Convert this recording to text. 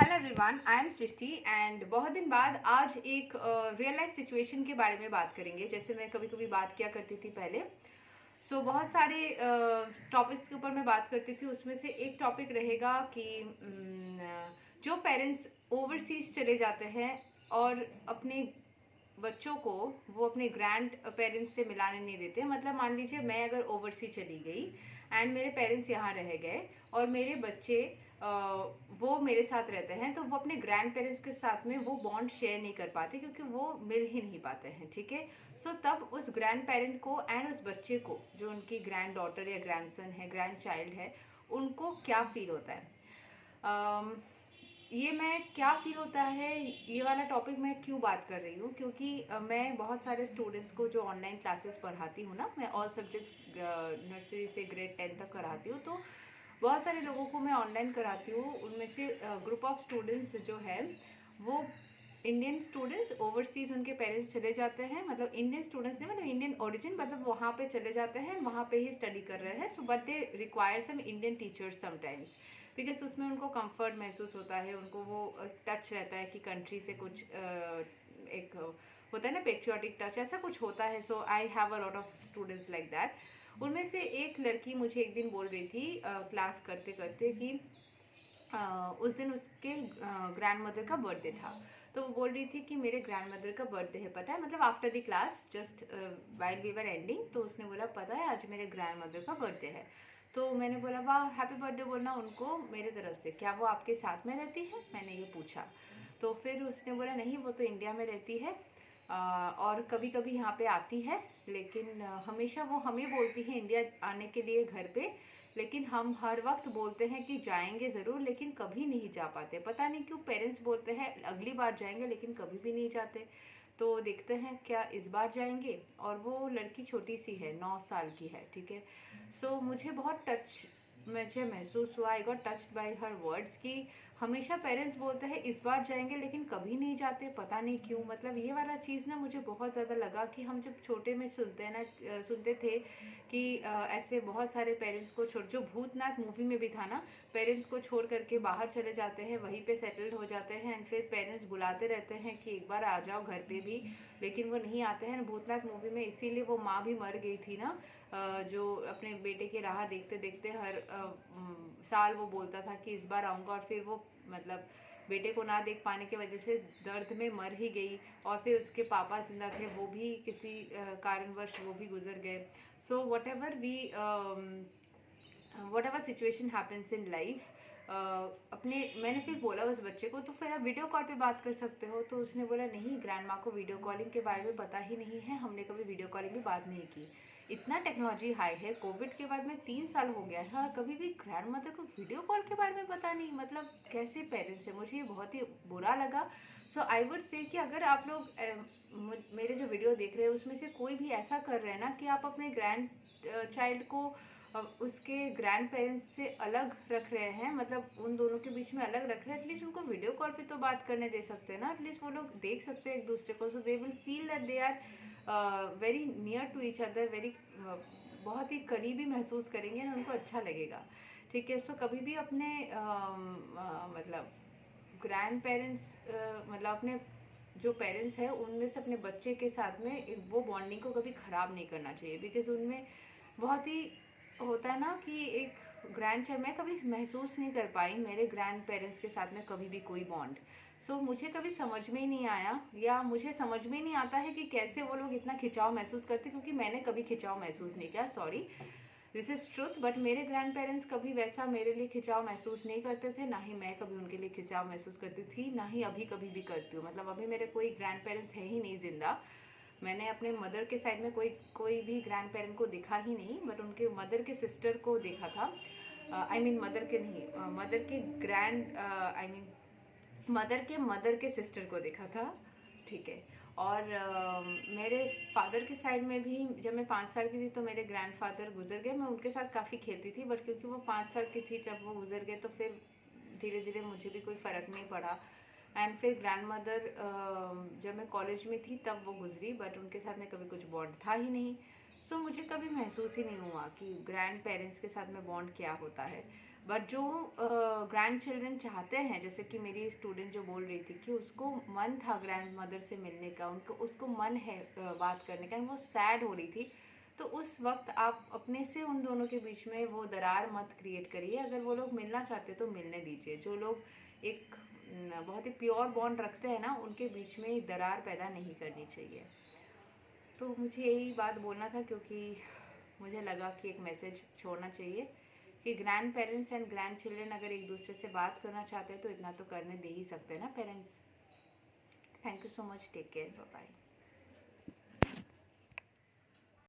Hello everyone, I am Srishti and बहुत दिन बाद आज एक रियल लाइफ सिचुएशन के बारे में बात करेंगे। जैसे मैं कभी कभी बात किया करती थी पहले। बहुत सारे टॉपिक्स के ऊपर मैं बात करती थी, उसमें से एक टॉपिक रहेगा कि जो पेरेंट्स ओवरसीज चले जाते हैं और अपने बच्चों को वो अपने ग्रैंड पेरेंट्स से मिलाने नहीं देते। मतलब मान लीजिए मैं अगर ओवरसीज चली गई एंड मेरे पेरेंट्स यहाँ रह गए और मेरे बच्चे वो मेरे साथ रहते हैं, तो वो अपने ग्रैंड पेरेंट्स के साथ में वो बॉन्ड शेयर नहीं कर पाते क्योंकि वो मिल ही नहीं पाते हैं। ठीक है। तब उस ग्रैंड पेरेंट को एंड उस बच्चे को, जो उनकी ग्रैंड डॉटर या ग्रैंडसन है, ग्रैंड चाइल्ड है, उनको क्या फील होता है। अम, ये मैं क्या फील होता है, ये वाला टॉपिक मैं क्यों बात कर रही हूँ, क्योंकि मैं बहुत सारे स्टूडेंट्स को जो ऑनलाइन क्लासेस पढ़ाती हूँ ना, मैं ऑल सब्जेक्ट्स नर्सरी से ग्रेड 10 तक कराती हूँ। तो बहुत सारे लोगों को मैं ऑनलाइन कराती हूँ। उनमें से ग्रुप ऑफ स्टूडेंट्स जो है वो इंडियन स्टूडेंट्स, ओवरसीज उनके पेरेंट्स चले जाते हैं, मतलब इंडियन स्टूडेंट्स नहीं, मतलब इंडियन ओरिजिन, मतलब वहाँ पे चले जाते हैं, वहाँ पे ही स्टडी कर रहे हैं। But they require some Indian teachers sometimes, because उसमें उनको कंफर्ट महसूस होता है, उनको वो टच रहता है कि कंट्री से कुछ एक होता है ना, पेट्रियाटिक टच, ऐसा कुछ होता है। So I have a lot of students like that. उनमें से एक लड़की मुझे एक दिन बोल रही थी क्लास करते करते कि उस दिन उसके ग्रैंड मदर का बर्थडे था। तो वो बोल रही थी कि मेरे ग्रैंड मदर का बर्थडे है, पता है, मतलब after the class just while we were ending, तो उसने बोला पता है आज मेरे ग्रैंड मदर का बर्थडे है। तो मैंने बोला वाह, हैप्पी बर्थडे बोलना उनको मेरे तरफ से। क्या वो आपके साथ में रहती है, मैंने ये पूछा। तो फिर उसने बोला नहीं, वो तो इंडिया में रहती है और कभी कभी यहाँ पे आती है, लेकिन हमेशा वो हमें बोलती है इंडिया आने के लिए घर पे, लेकिन हम हर वक्त बोलते हैं कि जाएंगे ज़रूर, लेकिन कभी नहीं जा पाते। पता नहीं क्यों पेरेंट्स बोलते हैं अगली बार जाएंगे, लेकिन कभी भी नहीं जाते। तो देखते हैं क्या इस बार जाएंगे। और वो लड़की छोटी सी है, 9 साल की है। ठीक है। मुझे बहुत टच, मुझे महसूस हुआ, I got touched bye her words कि हमेशा पेरेंट्स बोलते हैं इस बार जाएंगे, लेकिन कभी नहीं जाते, पता नहीं क्यों। मतलब ये वाला चीज़ ना मुझे बहुत ज़्यादा लगा कि हम जब छोटे में सुनते हैं ना, सुनते थे कि ऐसे बहुत सारे पेरेंट्स को छोड़, जो भूतनाथ मूवी में भी था ना, पेरेंट्स को छोड़ करके बाहर चले जाते हैं, वहीं पे सेटल्ड हो जाते हैं एंड फिर पेरेंट्स बुलाते रहते हैं कि एक बार आ जाओ घर पे भी, लेकिन वो नहीं आते हैं। भूतनाथ मूवी में इसीलिए वो माँ भी मर गई थी ना, जो अपने बेटे की राह देखते देखते हर साल वो बोलता था कि इस बार आऊँगा, और फिर वो मतलब बेटे को ना देख पाने की वजह से दर्द में मर ही गई। और फिर उसके पापा जिंदा थे, वो भी किसी कारणवश वो भी गुजर गए। So whatever we whatever situation happens in life, अपने, मैंने फिर बोला उस बच्चे को तो फिर आप वीडियो कॉल पे बात कर सकते हो। तो उसने बोला नहीं, ग्रैंड माँ को वीडियो कॉलिंग के बारे में पता ही नहीं है, हमने कभी वीडियो कॉलिंग में बात नहीं की। इतना टेक्नोलॉजी हाई है, कोविड के बाद में 3 साल हो गया है और कभी भी ग्रैंड मदर को वीडियो कॉल के बारे में पता नहीं। मतलब कैसे पेरेंट्स है, मुझे ये बहुत ही बुरा लगा। आई वुड से कि अगर आप लोग मेरे जो वीडियो देख रहे हैं उसमें से कोई भी ऐसा कर रहे हैं ना कि आप अपने ग्रैंड चाइल्ड को उसके ग्रैंड पेरेंट्स से अलग रख रहे हैं, मतलब उन दोनों के बीच में अलग रख रहे हैं, एटलीस्ट उनको वीडियो कॉल पे तो बात करने दे सकते हैं ना, एटलीस्ट वो लोग देख सकते हैं एक दूसरे को। So they will feel that they are very near to each other, very बहुत ही करीबी महसूस करेंगे ना, उनको अच्छा लगेगा। ठीक है। कभी भी अपने मतलब ग्रैंड पेरेंट्स, मतलब अपने जो पेरेंट्स हैं उनमें से अपने बच्चे के साथ में वो बॉन्डिंग को कभी ख़राब नहीं करना चाहिए, बिकॉज उनमें बहुत ही होता है ना कि एक ग्रैंड चाइल्ड, मैं कभी महसूस नहीं कर पाई मेरे ग्रैंड पेरेंट्स के साथ में कभी भी कोई बॉन्ड। मुझे कभी समझ में ही नहीं आया, या मुझे समझ में ही नहीं आता है कि कैसे वो लोग इतना खिंचाव महसूस करते, क्योंकि मैंने कभी खिंचाव महसूस नहीं किया, sorry this is truth. But मेरे ग्रैंड पेरेंट्स कभी वैसा मेरे लिए खिंचाव महसूस नहीं करते थे, ना ही मैं कभी उनके लिए खिंचाव महसूस करती थी, ना ही अभी कभी भी करती हूँ। मतलब अभी मेरे कोई ग्रैंड पेरेंट्स है ही नहीं जिंदा। मैंने अपने मदर के साइड में कोई भी ग्रैंड पेरेंट को देखा ही नहीं, बट उनके मदर के सिस्टर को देखा था। आई मीन मदर के नहीं, मदर के ग्रैंड, आई मीन मदर के सिस्टर को देखा था। ठीक है। और मेरे फादर के साइड में भी जब मैं 5 साल की थी तो मेरे ग्रैंडफादर गुजर गए। मैं उनके साथ काफ़ी खेलती थी, बट क्योंकि वो 5 साल की थी जब वो गुजर गए, तो फिर धीरे धीरे मुझे भी कोई फ़र्क नहीं पड़ा। एंड फिर ग्रैंड मदर जब मैं कॉलेज में थी तब वो गुजरी, बट उनके साथ में कभी कुछ बॉन्ड था ही नहीं। मुझे कभी महसूस ही नहीं हुआ कि ग्रैंड पेरेंट्स के साथ में बॉन्ड क्या होता है। बट जो ग्रैंड चिल्ड्रन चाहते हैं, जैसे कि मेरी स्टूडेंट जो बोल रही थी कि उसको मन था ग्रैंड मदर से मिलने का, उसको मन है बात करने का, वो सैड हो रही थी, तो उस वक्त आप अपने से उन दोनों के बीच में वो दरार मत क्रिएट करिए। अगर वो लोग मिलना चाहते तो मिलने दीजिए। जो लोग एक बहुत ही प्योर बॉन्ड रखते हैं ना, उनके बीच में दरार पैदा नहीं करनी चाहिए। तो मुझे यही बात बोलना था, क्योंकि मुझे लगा कि एक मैसेज छोड़ना चाहिए कि grand parents and grand children अगर एक दूसरे से बात करना चाहते हैं तो इतना तो करने दे ही सकते हैं ना parents. Thank you so much, take care, bye bye.